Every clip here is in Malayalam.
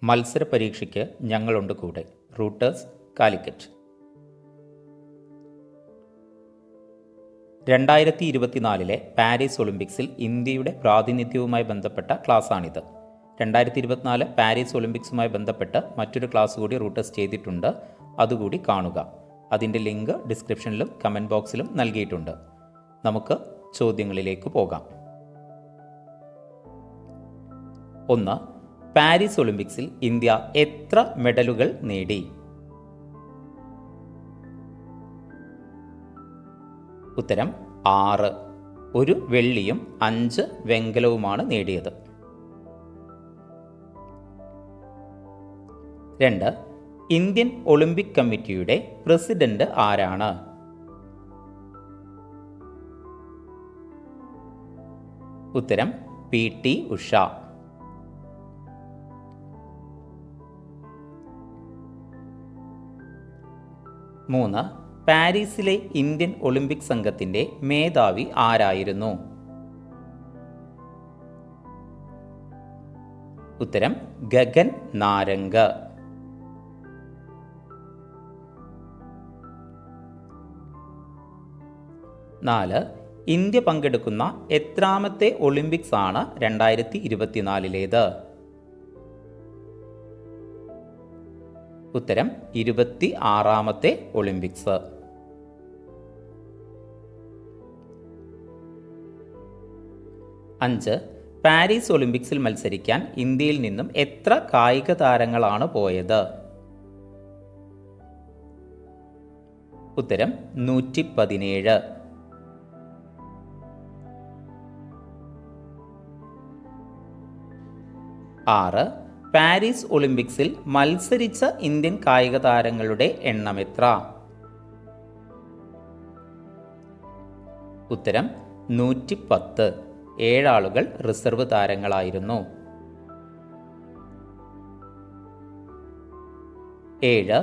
മത്സര പരീക്ഷയ്ക്ക് ഞങ്ങളുണ്ട് കൂടെ. റൂട്ടേഴ്സ് കാലിക്കറ്റ്. 2024 പാരീസ് ഒളിമ്പിക്സിൽ ഇന്ത്യയുടെ പ്രാതിനിധ്യവുമായി ബന്ധപ്പെട്ട ക്ലാസ്സാണിത്. 2024 പാരീസ് ഒളിമ്പിക്സുമായി ബന്ധപ്പെട്ട് മറ്റൊരു ക്ലാസ് കൂടി റൂട്ടേഴ്സ് ചെയ്തിട്ടുണ്ട്, അതുകൂടി കാണുക. അതിൻ്റെ ലിങ്ക് ഡിസ്ക്രിപ്ഷനിലും കമൻറ്റ് ബോക്സിലും നൽകിയിട്ടുണ്ട്. നമുക്ക് ചോദ്യങ്ങളിലേക്ക് പോകാം. 1. പാരീസ് ഒളിമ്പിക്സിൽ ഇന്ത്യ എത്ര മെഡലുകൾ നേടി? ഉത്തരം 6. 1 വെള്ളിയും 5 വെങ്കലവുമാണ് നേടിയത്. 2. ഇന്ത്യൻ ഒളിമ്പിക് കമ്മിറ്റിയുടെ പ്രസിഡന്റ് ആരാണ്? ഉത്തരം PT ഉഷ. 3. പാരീസിലെ ഇന്ത്യൻ ഒളിമ്പിക് സംഘത്തിൻ്റെ മേധാവി ആരായിരുന്നു? ഉത്തരം ഗഗൻ നാരംഗ്. 4. ഇന്ത്യ പങ്കെടുക്കുന്ന എത്രാമത്തെ ഒളിമ്പിക്സ് ആണ് 2024? ഉത്തരം 26ാമത്തെ ഒളിമ്പിക്സ്. 5. പാരീസ് ഒളിമ്പിക്സിൽ മത്സരിക്കാൻ ഇന്ത്യയിൽ നിന്നും എത്ര കായിക താരങ്ങളാണ് പോയത്? ഉത്തരം 117. 6. പാരീസ് ഒളിമ്പിക്സിൽ മത്സരിച്ച ഇന്ത്യൻ കായിക താരങ്ങളുടെ എണ്ണം എത്ര? ഉത്തരം 110. 7 ആളുകൾ റിസർവ് താരങ്ങളായിരുന്നു. 7.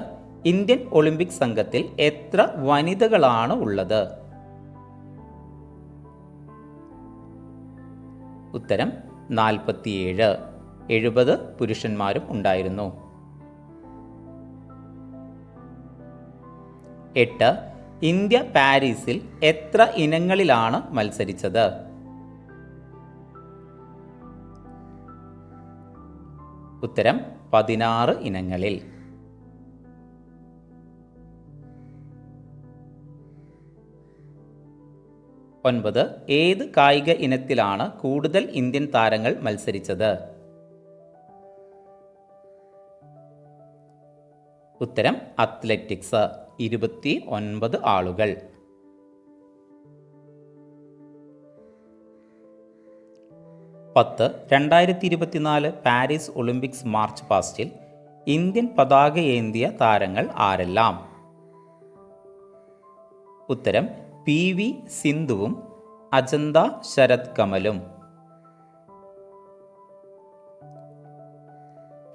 ഇന്ത്യൻ ഒളിമ്പിക് സംഘത്തിൽ എത്ര വനിതകളാണ് ഉള്ളത്? ഉത്തരം 47. 70 പുരുഷന്മാരും ഉണ്ടായിരുന്നു. 8. ഇന്ത്യ പാരീസിൽ എത്ര ഇനങ്ങളിലാണ് മത്സരിച്ചത്? ഉത്തരം 16 ഇനങ്ങളിൽ. 9. ഏത് കായിക ഇനത്തിലാണ് കൂടുതൽ ഇന്ത്യൻ താരങ്ങൾ മത്സരിച്ചത്? ഉത്തരം അത്ലറ്റിക്സ്. 29 ആളുകൾ. 10. 2024 പാരീസ് ഒളിമ്പിക്സ് മാർച്ച് പാസ്റ്റിൽ ഇന്ത്യൻ പതാകയേന്തിയ താരങ്ങൾ ആരെല്ലാം? ഉത്തരം PV സിന്ധുവും അജന്ത ശരത് കമലും.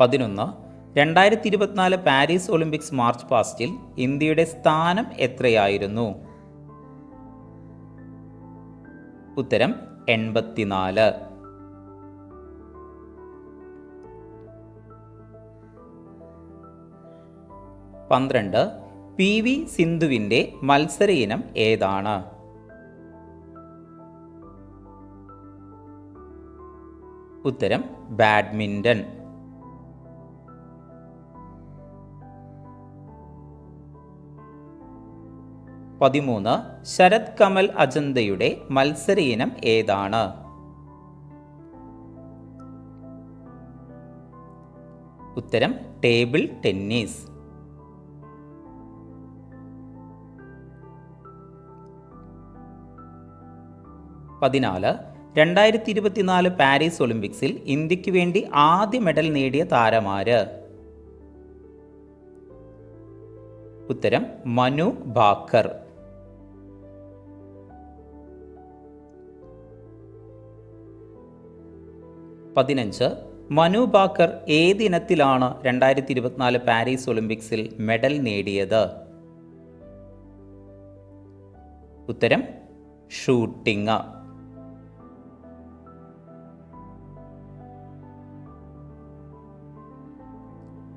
11. 2024 പാരീസ് ഒളിമ്പിക്സ് മാർച്ച് പാസ്റ്റിൽ ഇന്ത്യയുടെ സ്ഥാനം എത്രയായിരുന്നു? ഉത്തരം 84. 12. PV സിന്ധുവിൻ്റെ മത്സര ഇനം ഏതാണ്? ഉത്തരം ബാഡ്മിൻ്റൺ. 13. ശരത് കമൽ അജന്തയുടെ മത്സര ഇനം ഏതാണ്? ഉത്തരം ടേബിൾ ടെന്നീസ്. 14. 2024 പാരീസ് ഒളിമ്പിക്സിൽ ഇന്ത്യക്ക് വേണ്ടി ആദ്യ മെഡൽ നേടിയ താരമാര്? ഉത്തരം മനു ഭാക്കർ. 15. മനു ഭാക്കർ ഏതിനത്തിലാണ് 2024 പാരീസ് ഒളിമ്പിക്സിൽ മെഡൽ നേടിയത്? ഉത്തരം ഷൂട്ടിംഗ്. 16.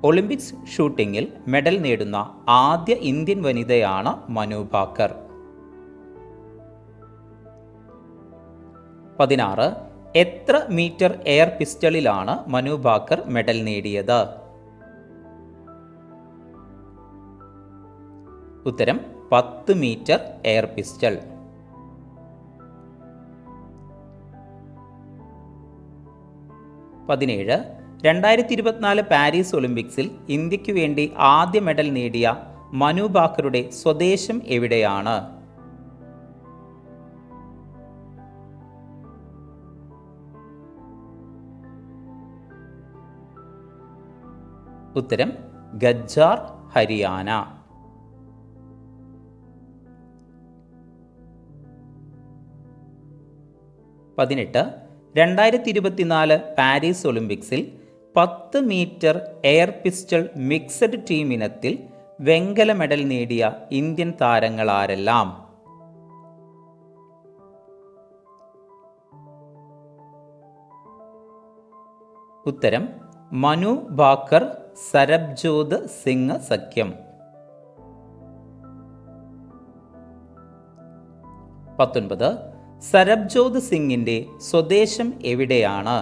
ഒളിമ്പിക്സ് ഷൂട്ടിങ്ങിൽ മെഡൽ നേടുന്ന ആദ്യ ഇന്ത്യൻ വനിതയാണ് മനു ഭാക്കർ. 16. എത്ര മീറ്റർ എയർ പിസ്റ്റളിലാണ് മനു ഭാക്കർ മെഡൽ നേടിയത്? ഉത്തരം 10 മീറ്റർ എയർ പിസ്റ്റൾ. 17. 2024 പാരീസ് ഒളിമ്പിക്സിൽ ഇന്ത്യയ്ക്കു വേണ്ടി ആദ്യ മെഡൽ നേടിയ മനു ഭാക്കറുടെ സ്വദേശം എവിടെയാണ്? ഉത്തരം ഗജ്ജാർ, ഹരിയാന. 18. 2024 പാരീസ് ഒളിമ്പിക്സിൽ 10 metre air pistol mixed team ഇനത്തിൽ വെങ്കല മെഡൽ നേടിയ ഇന്ത്യൻ താരങ്ങൾ ആരെല്ലാം? ഉത്തരം മനു ഭാക്കർ, സരബ്ജോത് സിംഗ് സഖ്യം. 19. സരബ്ജോത് സിംഗിന്റെ സ്വദേശം എവിടെയാണ്?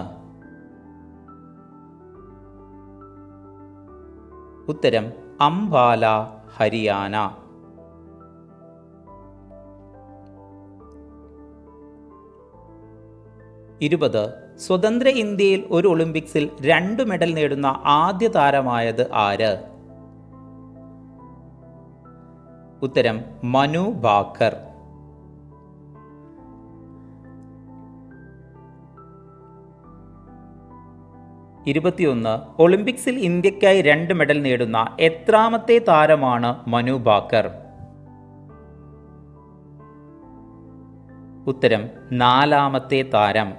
ഉത്തരം അംബാല, ഹരിയാന. 20. സ്വതന്ത്ര ഇന്ത്യയിൽ ഒരു ഒളിമ്പിക്സിൽ 2 മെഡൽ നേടുന്ന ആദ്യ താരമായത് ആര്? ഉത്തരം മനു ഭാക്കർ. 21. ഒളിമ്പിക്സിൽ ഇന്ത്യക്കായി 2 മെഡൽ നേടുന്ന എത്രാമത്തെ താരമാണ് മനു ഭാക്കർ? ഉത്തരം 4ാമത്തെ താരം.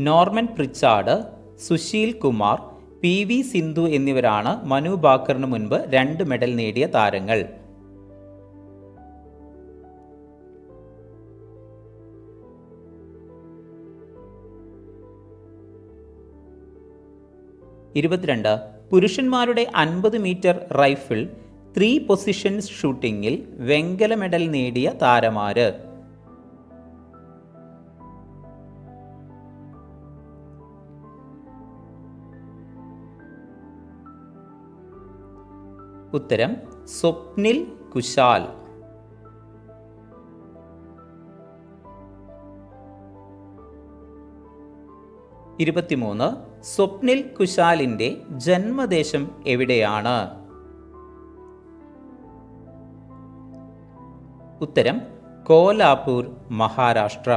'Norman Pritchard, Sushil Kumar, PV Sindhu എന്നിവരാണ് മനു ഭാക്കറിന് മുൻപ് 2 മെഡൽ നേടിയ താരങ്ങൾ. 22. പുരുഷന്മാരുടെ 50 മീറ്റർ റൈഫിൾ 3 പൊസിഷൻസ് ഷൂട്ടിങ്ങിൽ വെങ്കല മെഡൽ നേടിയ താരമാര്? ഉത്തരം സ്വപ്നിൽ കുശാൽ. 23. സ്വപ്നിൽ കുശാലിൻ്റെ ജന്മദേശം എവിടെയാണ്? ഉത്തരം കോലാപൂർ, മഹാരാഷ്ട്ര.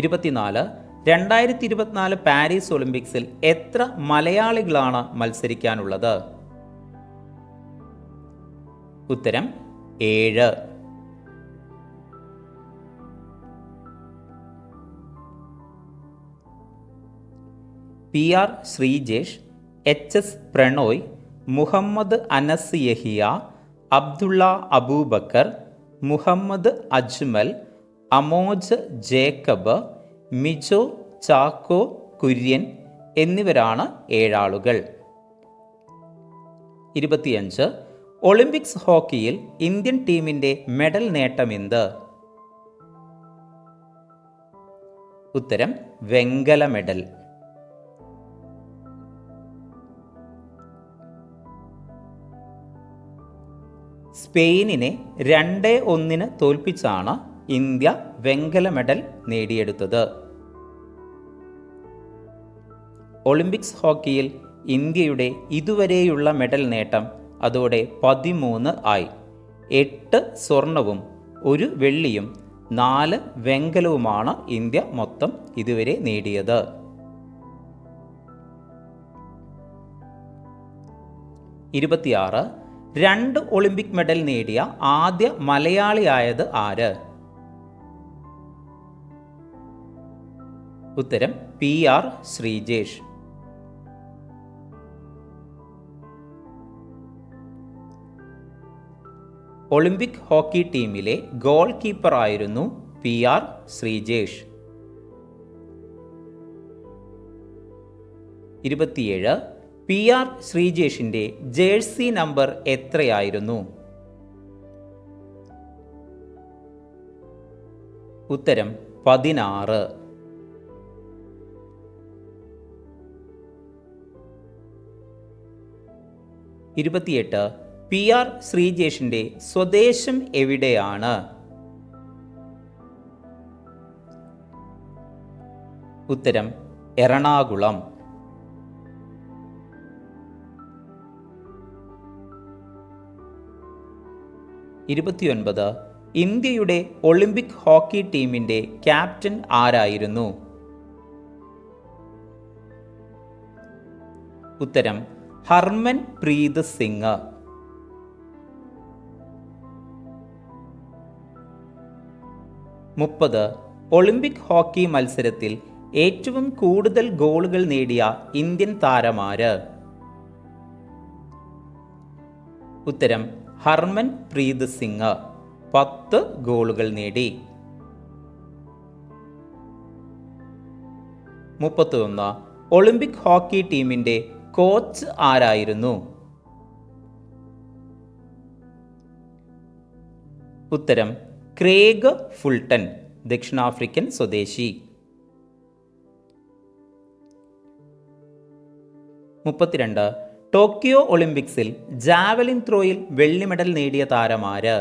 24. 2024 പാരീസ് ഒളിമ്പിക്സിൽ എത്ര മലയാളികളാണ് മത്സരിക്കാനുള്ളത്? ഉത്തരം 7. PR ശ്രീജേഷ്, HS പ്രണോയ്, മുഹമ്മദ് അനസ് യഹിയ, അബ്ദുള്ള അബൂബക്കർ, മുഹമ്മദ് അജ്മൽ, അമോജ് ജേക്കബ്, മിജോ ചാക്കോ കുര്യൻ എന്നിവരാണ് 7 ആളുകൾ. 25. ഒളിമ്പിക്സ് ഹോക്കിയിൽ ഇന്ത്യൻ ടീമിൻ്റെ മെഡൽ നേട്ടമെന്ത്? ഉത്തരം വെങ്കല മെഡൽ. സ്പെയിനിനെ 2-1 തോൽപ്പിച്ചാണ് ഇന്ത്യ വെങ്കല മെഡൽ നേടിയെടുത്തത്. ഒളിമ്പിക്സ് ഹോക്കിയിൽ ഇന്ത്യയുടെ ഇതുവരെയുള്ള മെഡൽ നേട്ടം അതോടെ 13 ആയി. 8 സ്വർണവും 1 വെള്ളിയും 4 വെങ്കലവുമാണ് ഇന്ത്യ മൊത്തം ഇതുവരെ നേടിയത്. 26. 2 ഒളിമ്പിക് മെഡൽ നേടിയ ആദ്യ മലയാളിയായത് ആര്? ഉത്തരം PR ശ്രീജേഷ്. 27. ഒളിമ്പിക് ഹോക്കി ടീമിലെ ഗോൾ കീപ്പറായിരുന്നു PR ശ്രീജേഷ്. 27. PR ശ്രീജേഷിൻ്റെ ജേഴ്സി നമ്പർ എത്രയായിരുന്നു? ഉത്തരം 16. 28. PR ശ്രീജേഷിൻ്റെ സ്വദേശം എവിടെയാണ്? ഉത്തരം എറണാകുളം. 29. ഇന്ത്യയുടെ ഒളിമ്പിക് ഹോക്കി ടീമിൻ്റെ ക്യാപ്റ്റൻ ആരായിരുന്നു? ഉത്തരം ഹർമൻ പ്രീത് സിംഗ്. 30. ഒളിമ്പിക് ഹോക്കി മത്സരത്തിൽ ഏറ്റവും കൂടുതൽ ഗോളുകൾ നേടിയ ഇന്ത്യൻ താരമാര്? ഉത്തരം ഹർമൻ പ്രീത് സിംഗ്. 10 ഗോളുകൾ നേടി. 31. ഒളിമ്പിക് ഹോക്കി ടീമിൻ്റെ കോച്ച് ആരായിരുന്നു? ഉത്തരം ക്രേഗ് ഫുൾട്ടൺ, ദക്ഷിണാഫ്രിക്കൻ സ്വദേശി. 32. ടോക്കിയോ ഒളിമ്പിക്സിൽ ജാവലിൻ ത്രോയിൽ വെള്ളി മെഡൽ നേടിയ താരമാര്?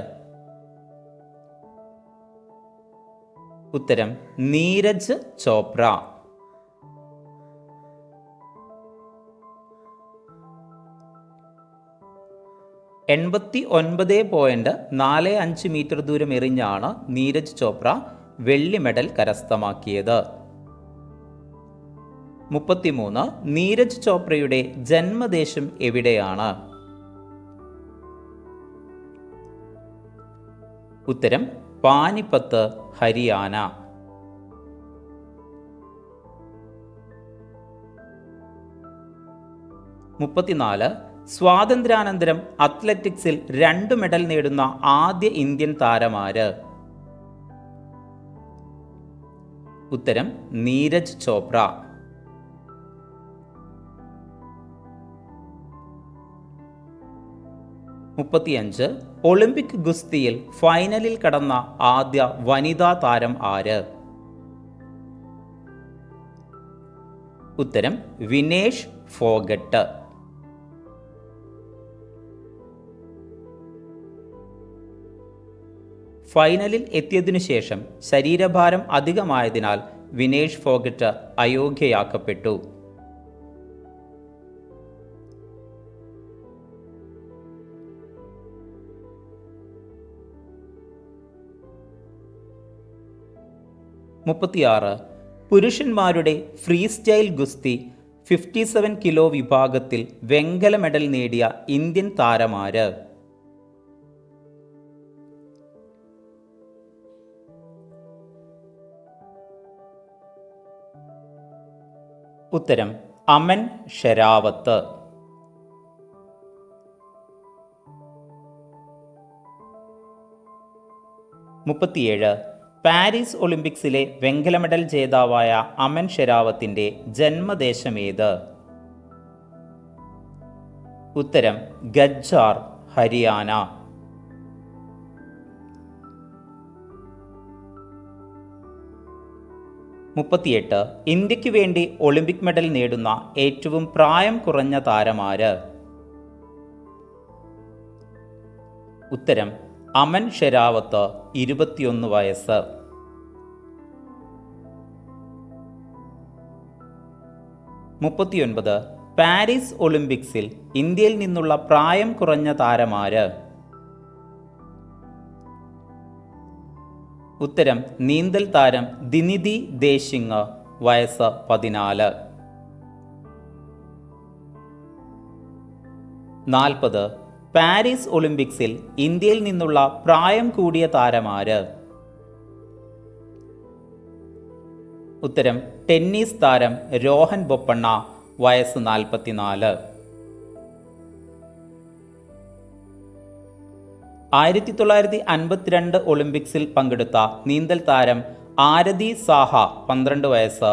ഉത്തരം നീരജ് ചോപ്ര. 89.45 മീറ്റർ ദൂരം എറിഞ്ഞാണ് നീരജ് ചോപ്ര വെള്ളി മെഡൽ കരസ്ഥമാക്കിയത്. 33. നീരജ് ചോപ്രയുടെ ജന്മദേശം എവിടെയാണ്? ഉത്തരം പാനിപ്പത്ത്, ഹരിയാന. 34. സ്വാതന്ത്ര്യാനന്തരം അത്ലറ്റിക്സിൽ 2 മെഡൽ നേടുന്ന ആദ്യ ഇന്ത്യൻ താരമാര്? ഉത്തരം നീരജ് ചോപ്ര. 35. ഒളിമ്പിക് ഗുസ്തിയിൽ ഫൈനലിൽ കടന്ന ആദ്യ വനിതാ താരം ആര്? ഉത്തരം വിനേഷ് ഫോഗട്ട്. 'ഫൈനലിൽ എത്തിയതിനു ശേഷം ശരീരഭാരം അധികമായതിനാൽ വിനേഷ് ഫോഗട്ട് അയോഗ്യയാക്കപ്പെട്ടു. പുരുഷന്മാരുടെ ഫ്രീ സ്റ്റൈൽ ഗുസ്തി 57 കിലോ വിഭാഗത്തിൽ വെങ്കല മെഡൽ നേടിയ ഇന്ത്യൻ താരമാര്? ഉത്തരം അമൻ ഷെരാവത്ത്. 37. പാരീസ് ഒളിമ്പിക്സിലെ വെങ്കല മെഡൽ ജേതാവായ അമൻ ഷെരാവത്തിൻ്റെ ജന്മദേശമേത്? ഉത്തരം ഗജ്ജാർ, ഹരിയാന. 38. ഇന്ത്യക്ക് വേണ്ടി ഒളിമ്പിക് മെഡൽ നേടുന്ന ഏറ്റവും പ്രായം കുറഞ്ഞ താരമാര്? ഉത്തരം അമൻ ഷെരാവത്ത്, 21 വയസ്സ്. 39. പാരീസ് ഒളിമ്പിക്സിൽ ഇന്ത്യയിൽ നിന്നുള്ള പ്രായം കുറഞ്ഞ താരമാര്? ഉത്തരം നീന്തൽ താരം ദിനിധി ദേശിങ്, വയസ്സ് 14. 40. പാരീസ് ഒളിമ്പിക്സിൽ ഇന്ത്യയിൽ നിന്നുള്ള പ്രായം കൂടിയ താരമാര്? ഉത്തരം ടെന്നീസ് താരം രോഹൻ ബൊപ്പണ്ണ, വയസ്സ് 44. 1952 ഒളിമ്പിക്സിൽ പങ്കെടുത്ത നീന്തൽ താരം ആരതി സാഹ 12 വയസ്സ്,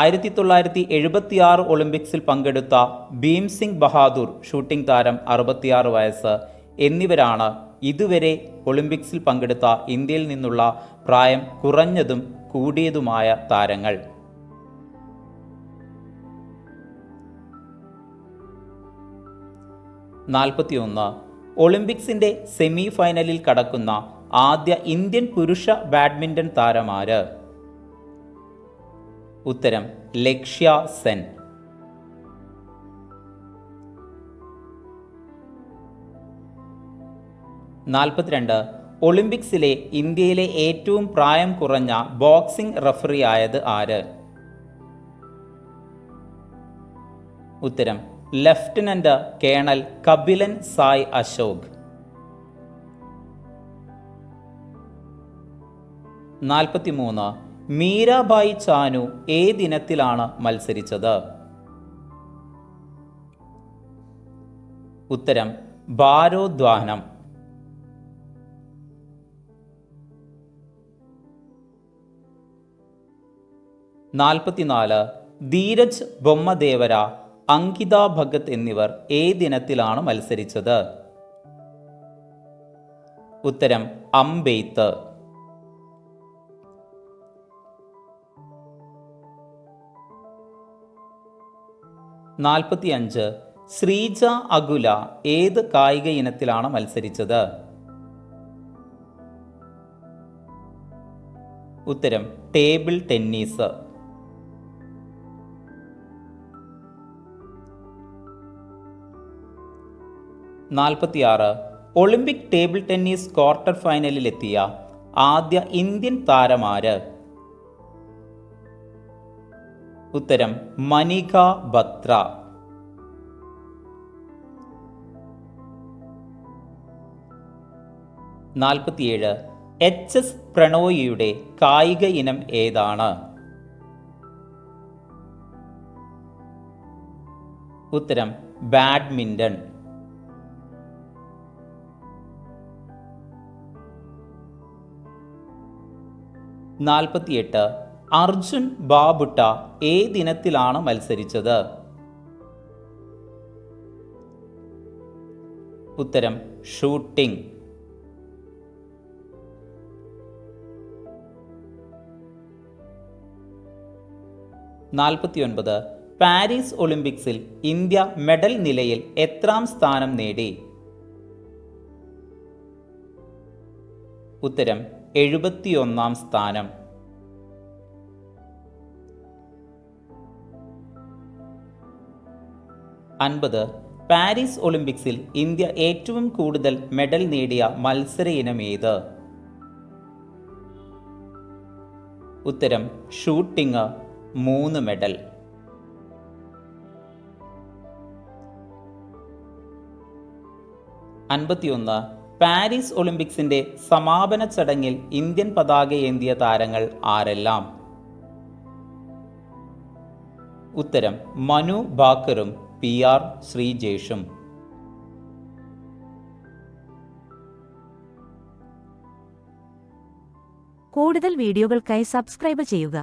1976 ഒളിമ്പിക്സിൽ പങ്കെടുത്ത ഭീം സിംഗ് ബഹാദൂർ ഷൂട്ടിംഗ് താരം 66 വയസ്സ് എന്നിവരാണ് ഇതുവരെ ഒളിമ്പിക്സിൽ പങ്കെടുത്ത ഇന്ത്യയിൽ നിന്നുള്ള പ്രായം കുറഞ്ഞതും കൂടിയതുമായ താരങ്ങൾ. 41. ഒളിമ്പിക്സിന്റെ സെമി ഫൈനലിൽ കടക്കുന്ന ആദ്യ ഇന്ത്യൻ പുരുഷ ബാഡ്മിൻ്റൺ താരമാര്? ഉത്തരം ലക്ഷ്യ സെൻ. 42. ഒളിമ്പിക്സിലെ ഇന്ത്യയിലെ ഏറ്റവും പ്രായം കുറഞ്ഞ ബോക്സിംഗ് റഫറി ആയത് ആര്? ഉത്തരം ലഫ്റ്റനന്റ് കേണൽ കപിലൻ സായ് അശോക്. 43. മീരാഭായ് ചാനു ഏതിനത്തിലാണ് മത്സരിച്ചത്? ഉത്തരം ഭാരോദ്വഹനം. 44. ധീരജ് ബൊമ്മദേവര, അങ്കിത ഭഗത് എന്നിവർ ഏതിനത്തിലാണ് മത്സരിച്ചത്? ഉത്തരം അമ്പെയ്ത്ത്. 45. ശ്രീജ അകുല ഏത് കായിക ഇനത്തിലാണ് മത്സരിച്ചത്? ഉത്തരം table tennis. 46. Olympic table tennis quarter ഫൈനലിലെത്തിയ ആദ്യ ഇന്ത്യൻ താരമാര്? ഉത്തരം മനിക ബത്ര. 47. HS പ്രണോയിയുടെ കായിക ഇനം ഏതാണ്? ഉത്തരം ബാഡ്മിൻ്റൺ. 48. അർജുൻ ബാബുട്ട ഏതിനത്തിലാണ് മത്സരിച്ചത്? ഉത്തരം ഷൂട്ടിംഗ്. 49. പാരീസ് ഒളിമ്പിക്സിൽ ഇന്ത്യ മെഡൽ നിലയിൽ എത്രാം സ്ഥാനം നേടി? ഉത്തരം 71 സ്ഥാനം. 50. പാരീസ് ഒളിമ്പിക്സിൽ ഇന്ത്യ ഏറ്റവും കൂടുതൽ മെഡൽ നേടിയ മത്സര ഇനം ഏത്? ഉത്തരം ഷൂട്ടിംഗ്, 3 മെഡൽ. 51. പാരീസ് ഒളിമ്പിക്സിന്റെ സമാപന ചടങ്ങിൽ ഇന്ത്യൻ പതാക ഏന്തിയ താരങ്ങൾ ആരെല്ലാം? ഉത്തരം മനു ഭാക്കറും PR ശ്രീജേഷും. കൂടുതൽ വീഡിയോകൾക്കായി സബ്സ്ക്രൈബ് ചെയ്യുക.